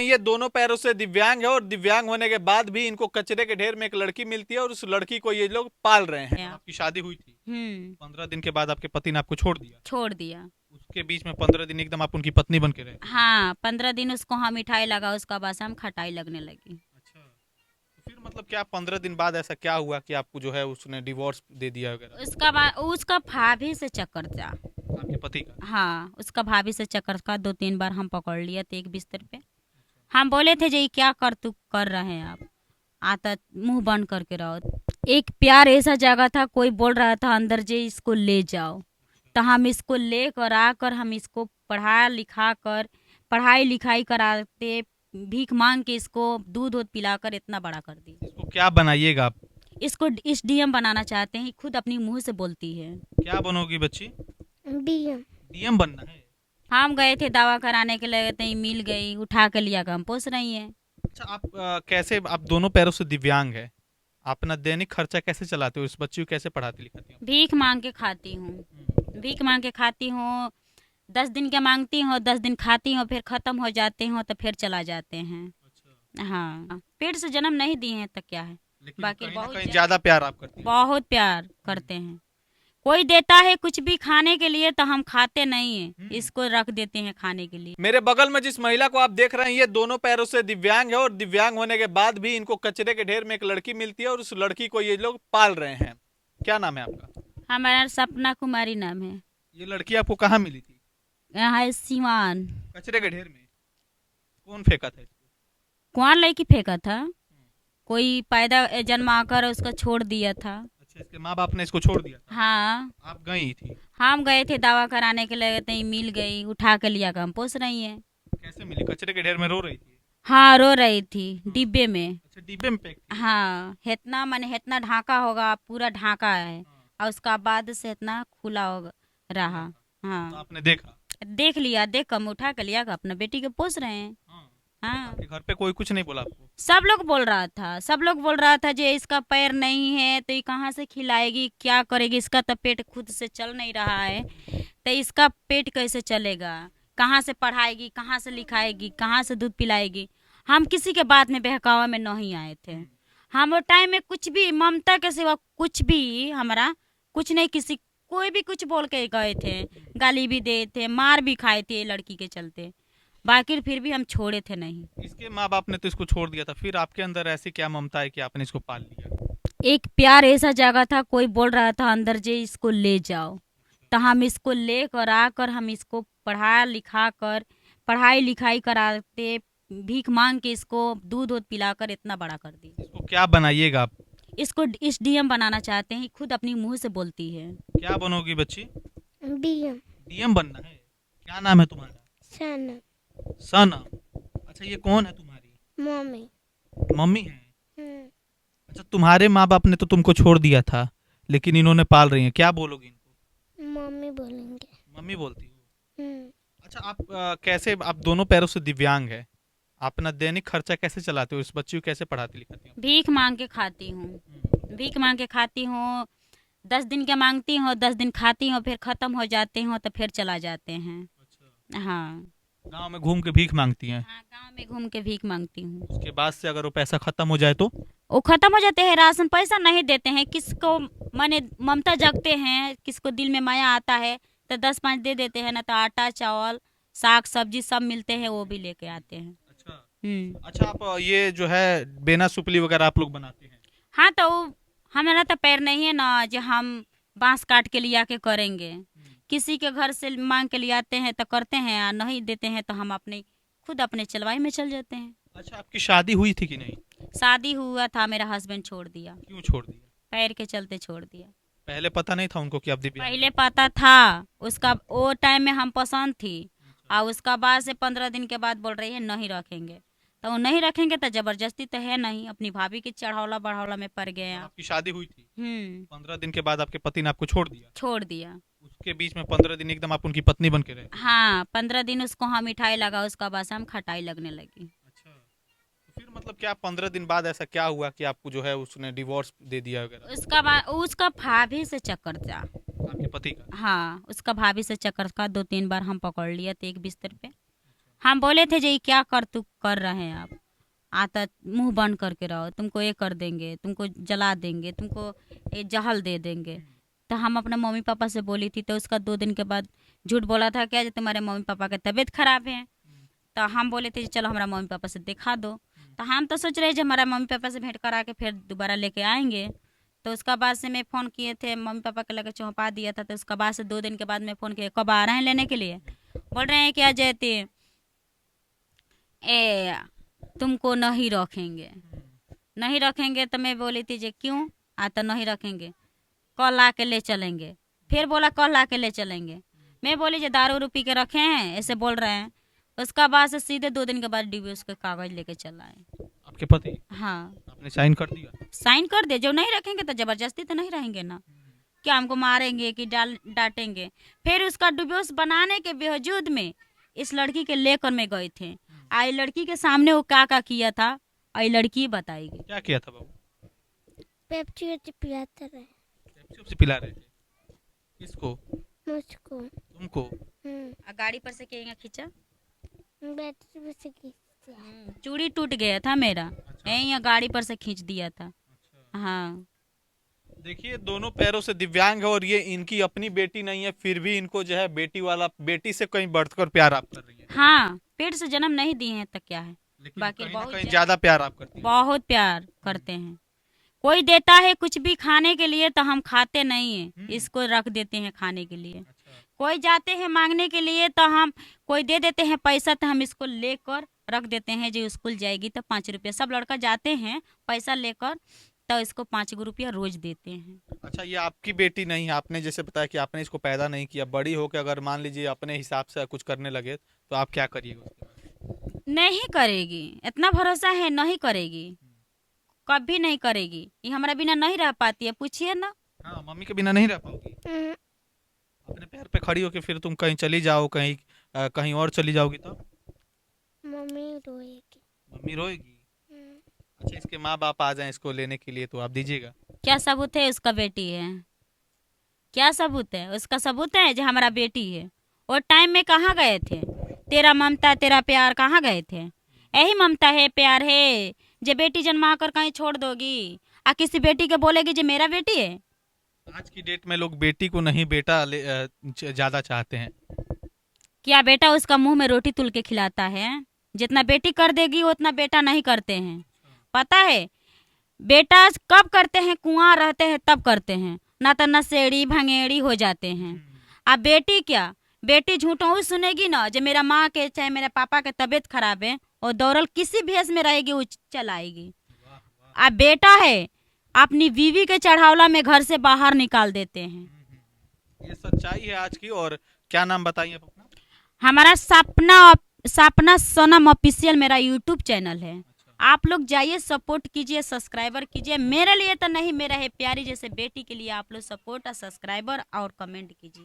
ये दोनों पैरों से दिव्यांग है और दिव्यांग होने के बाद भी इनको कचरे के ढेर में एक लड़की मिलती है और उस लड़की को ये लोग पाल रहे हैं। आपकी शादी हुई थी, 15 दिन के बाद आपके पति ने आपको छोड़ दिया। छोड़ दिया। उसके बीच में 15 दिन एकदम आप उनकी पत्नी बन के रहे। हाँ, 15 दिन उसको हम मिठाई लगा, उसका बस हम खटाई लगने लगी। अच्छा, तो फिर मतलब क्या 15 दिन बाद ऐसा क्या हुआ कि आपको जो है उसने डिवोर्स दे दिया वगैरह? उसका बाद उसका भाभी से चक्कर था। आपके पति का? हाँ, उसका भाभी से चक्कर का 2-3 बार हम पकड़ लिया थे एक बिस्तर पे। हम बोले थे जे क्या कर रहे हैं आप, आता मुंह बंद करके रहो। एक प्यार ऐसा जगह था, कोई बोल रहा था अंदर जे इसको ले जाओ, तो हम इसको लेकर आकर हम इसको पढ़ाई लिखाई कराते, भीख मांग के इसको दूध वूध पिलाकर इतना बड़ा कर दिए। इसको क्या बनाइएगा आप? इसको इस डीएम बनाना चाहते हैं, खुद अपनी मुंह से बोलती है। क्या बनोगी बच्ची? डीएम। डीएम बनना है? हम गए थे दवा कराने के लिए, तो मिल गई, उठा के लिया हम पोस रही है। अच्छा, आप कैसे, आप दोनों पैरों से दिव्यांग है, आप अपना दैनिक खर्चा कैसे चलाते हो? इस बच्ची को कैसे पढ़ाती लिखाती हो? भीख मांग के खाती हूँ, भीख मांग के खाती हूँ। 10 दिन के मांगती हूँ, 10 दिन खाती हूँ, फिर खत्म हो जाते हैं तो फिर चला जाते हैं। अच्छा, हाँ, पेट से जन्म नहीं दिए हैं तो क्या है। लेकिन बाकी कहीं ना बहुत कहीं ज्यादा प्यार आप करती हैं। बहुत प्यार करते हैं। कोई देता है कुछ भी खाने के लिए तो हम खाते नहीं है, इसको रख देते हैं खाने के लिए। मेरे बगल में जिस महिला को आप देख रहे हैं, ये दोनों पैरों से दिव्यांग है और दिव्यांग होने के बाद भी इनको कचरे के ढेर में एक लड़की मिलती है और उस लड़की को ये लोग पाल रहे हैं। क्या नाम है आपका? हमारा सपना कुमारी नाम है। ये लड़की आपको कहाँ मिली थी? यहाँ है सीवान। कचरे के ढेर में? कौन फेंका था इसको? कौन लड़की फेंका था? कोई पैदा जन्मा कर उसको छोड़ दिया था। अच्छा, इसके माँ बाप ने इसको छोड़ दिया था? हाँ, आप गई थी? हम गए थे दवा कराने के लिए, तो मिल गई, उठा के लिया हम पोस रही है। कैसे मिली? कचरे के ढेर में रो रही थी? हाँ, रो रही थी डिब्बे में। अच्छा, डिब्बे में पैक थी? हाँ, इतना माने इतना ढाका होगा, पूरा ढाका है, हाँ, और उसका बाद से इतना खुला हो रहा। तो हाँ, आपने देखा? देख लिया, देख कर हम उठा के लिया, अपना बेटी के पोस रहे हैं। हाँ, हाँ, आपके घर पे कोई कुछ नहीं बोला आपको? सब लोग बोल रहा था जे इसका पैर नहीं है तो ये कहाँ से खिलाएगी, क्या करेगी, इसका तो पेट खुद से चल नहीं रहा है, तो इसका पेट कैसे चलेगा, कहाँ से पढ़ाएगी, कहाँ से लिखाएगी, कहाँ से दूध पिलाएगी। हम किसी के बात में बहकावा में नहीं आए थे। हम वो टाइम में कुछ भी ममता के सिवा कुछ भी हमारा कुछ नहीं, किसी कोई भी कुछ बोल के गए थे, गाली भी दिए थे, मार भी खाए थे लड़की के चलते, बाकी फिर भी हम छोड़े थे नहीं। इसके माँ बाप ने तो इसको छोड़ दिया था, फिर आपके अंदर ऐसी क्या ममता है कि आपने इसको पाल लिया? एक प्यार ऐसा जगह था, कोई बोल रहा था अंदर जे इसको ले जाओ, तो हम इसको लेकर आकर हम इसको पढ़ाई लिखाई कराते, भीख मांग के इसको दूध वूध पिलाकर इतना बड़ा कर दिए। इसको क्या बनाइएगा आप? इसको इस डीएम बनाना चाहते हैं, खुद अपनी मुंह से बोलती है। क्या बनोगी बच्ची? डीएम। डीएम बनना है? क्या नाम है तुम्हारा? सनम। सनम? अच्छा, ये कौन है तुम्हारी? मम्मी। मम्मी है? हम्म, अच्छा, तुम्हारे माँ बाप ने तो तुमको छोड़ दिया था, लेकिन इन्होंने पाल रही हैं, क्या बोलोगी इनको? मम्मी बोलेंगे। मम्मी बोलती हो? हम्म, अच्छा, आप कैसे, आप दोनों पैरों से दिव्यांग है, आप अपना दैनिक खर्चा कैसे चलाते हो? इस बच्ची को कैसे पढ़ाती लिखाती हो? भीख मांग के खाती हूँ, भीख मांग के खाती हूँ। 10 दिन के मांगती हूँ, 10 दिन खाती हूँ, फिर खत्म हो जाते हैं तो फिर चला जाते हैं। अच्छा, हाँ, गांव में घूम के भीख मांगती हैं? हाँ, गाँव में घूम के भीख मांगती हूँ। उसके बाद से अगर वो पैसा खत्म हो जाए तो? वो खत्म हो जाते हैं, राशन पैसा नहीं देते हैं, किसको माने ममता जगते हैं, किसको दिल में माया आता है तो 10-5 दे देते हैं, ना तो आटा चावल साग सब्जी सब मिलते हैं, वो भी लेके आते हैं। अच्छा। हम्म। अच्छा, आप ये जो है बेना सुपली वगैरह आप लोग बनाते हैं? हाँ, तो हमारा तो पैर नहीं है ना जो हम बांस काट के लिया के करेंगे। किसी के घर से मांग के ले आते हैं तो करते हैं, और नहीं देते हैं तो हम अपने खुद अपने चलवाई में चल जाते हैं। अच्छा, आपकी शादी हुई थी कि नहीं? शादी हुआ था, मेरा हस्बैंड छोड़ दिया, क्यों छोड़ दिया? पैर के चलते छोड़ दिया। पहले पता नहीं था उनको कि आप दिव्यांग हैं? पहले पता था, उसका वो टाइम में हम पसंद थी, और उसका बाद से 15 दिन के बाद बोल रही है नहीं रखेंगे, तो वो नहीं रखेंगे तो जबरदस्ती तो है नहीं, अपनी भाभी की चढ़ावला बढ़ावला में पड़ गए हैं। आपकी शादी हुई थी, 15 दिन के बाद आपके पति ने आपको छोड़ दिया? छोड़ दिया। उसके बीच में 15 दिन एकदम आप उनकी पत्नी बन के रहे? हाँ, 15 दिन उसको हम मिठाई लगा, उसका बस हम खटाई लगने लगी। अच्छा, तो फिर मतलब क्या 15 दिन बाद ऐसा क्या हुआ कि आपको जो है उसने डिवोर्स दे दिया वगैरह? उसका बाद उसका भाभी से चक्कर था। आपके पति का? हाँ, उसका भाभी से चक्कर का 2-3 बार हम पकड़ लिया थे एक बिस्तर पे। हम बोले थे जी क्या कर रहे हैं आप, आता मुंह बंद करके रहो, तुमको ये कर देंगे, तुमको जला देंगे, तुमको ये जहल दे देंगे। तो हम अपने मम्मी पापा से बोली थी, तो उसका 2 दिन के बाद झूठ बोला था क्या, जो तुम्हारे मम्मी पापा की तबीयत खराब है। तो हम बोले थे चलो हमारा मम्मी पापा से दिखा दो। तो हम तो सोच रहे हमारा मम्मी पापा से भेंट करा के फिर दोबारा लेके आएंगे। तो उसका बाद से मैं फ़ोन किए थे, मम्मी पापा के लगे चौंपा दिया था। तो उसका बाद से 2 दिन के बाद मैं फ़ोन किया, कब आ रहे हैं लेने के लिए। बोल रहे हैं क्या जयती ए तुमको नहीं रखेंगे, नहीं रखेंगे। तो मैं बोली थी जे क्यों, तो नहीं रखेंगे, कल आके ले चलेंगे। फिर बोला कल आके ले चलेंगे। मैं बोली जे दारू उरू पी के रखे हैं, ऐसे बोल रहे हैं। उसका बाद से सीधे 2 दिन के बाद डिवोर्स के कागज लेके चला है। आपके पति? हाँ, आपने साइन कर दिया? साइन कर दे, जो नहीं रखेंगे तो जबरदस्ती तो नहीं रहेंगे ना, क्या हमको मारेंगे कि डांटेंगे। फिर उसका डिवोर्स बनाने के बावजूद में इस लड़की के लेकर में गए थे। आई लड़की के सामने वो क्या किया था, आई लड़की बताएगी। क्या किया था बाबू? पेप्सी वेप्सी पिलाते रहे पेप्सी वेप्सी पिला रहे थे? किसको? मुझको। तुमको? गाड़ी पर से केगा खींचा, बैटरी में से खींचते। चूड़ी टूट गया था मेरा, अच्छा। यहीं गाड़ी पर से खींच दिया था। अच्छा। हाँ, देखिए दोनों पैरों से दिव्यांग है और ये इनकी अपनी बेटी नहीं है, फिर भी इनको जो है बेटी से कहीं बढ़कर प्यार आप कर रही है। हाँ, पेट से जन्म नहीं दिए हैं तो क्या है, लेकिन बाकी कहीं ना बहुत कहीं ज्यादा प्यार आप करती है। बहुत प्यार करते हैं। कोई देता है कुछ भी खाने के लिए तो हम खाते नहीं हैं, इसको रख देते हैं खाने के लिए। अच्छा। कोई जाते हैं मांगने के लिए तो हम कोई दे देते हैं पैसा, तो हम इसको लेकर रख देते हैं। जो स्कूल जाएगी तो 5 रुपया, सब लड़का जाते हैं पैसा लेकर, तो इसको 5 रुपया रोज देते हैं। अच्छा, ये आपकी बेटी नहीं है, आपने जैसे बताया कि आपने इसको पैदा नहीं किया। बड़ी होकर अगर मान लीजिए अपने हिसाब से कुछ करने लगे तो आप क्या करिएगा उसके बाद? नहीं करेगी, इतना भरोसा है, नहीं करेगी, कभी नहीं करेगी। ये हमारा बिना नहीं रह पाती है, पूछिए ना। हाँ, मम्मी के बिना नहीं रह पाओगी? अपने पैर पे खड़ी होके फिर तुम कहीं चली जाओ, कहीं और चली जाओगी तो मम्मी रोएगी। मम्मी रोएगी? अच्छा, इसके माँ बाप आ जाएं इसको लेने के लिए तो आप दीजिएगा? क्या सबूत है उसका बेटी है, क्या सबूत है उसका? सबूत है जो हमारा बेटी है। वो टाइम में कहाँ गए थे, तेरा ममता तेरा प्यार कहाँ गए थे? यही ममता है, प्यार है, जो बेटी जन्मा कर कहीं छोड़ दोगी आ किसी बेटी के बोलेगी जो मेरा बेटी है। आज की डेट में लोग बेटी को नहीं बेटा ज्यादा चाहते हैं। क्या बेटा उसका मुंह में रोटी तुल के खिलाता है? जितना बेटी कर देगी उतना बेटा नहीं करते हैं, पता है। बेटा कब करते हैं, कुआं रहते हैं तब करते हैं, ना तो नशेड़ी भंगेड़ी हो जाते हैं। अब बेटी क्या, बेटी झूठों सुनेगी ना, जो मेरा माँ के चाहे मेरे पापा के तबीयत खराब है, और दौड़ल किसी भेष में रहेगी वो चलाएगी। अब बेटा है, अपनी बीवी के चढ़ावला में घर से बाहर निकाल देते हैं। ये सच्चाई है आज की। और क्या नाम बताइए आप अपना? हमारा सपना सोनम ऑफिशियल मेरा यूट्यूब चैनल है। आप लोग जाइए, सपोर्ट कीजिए, सब्सक्राइबर कीजिए। मेरे लिए तो नहीं, मेरा है प्यारी जैसे बेटी के लिए आप लोग सपोर्ट और सब्सक्राइबर और कमेंट कीजिए।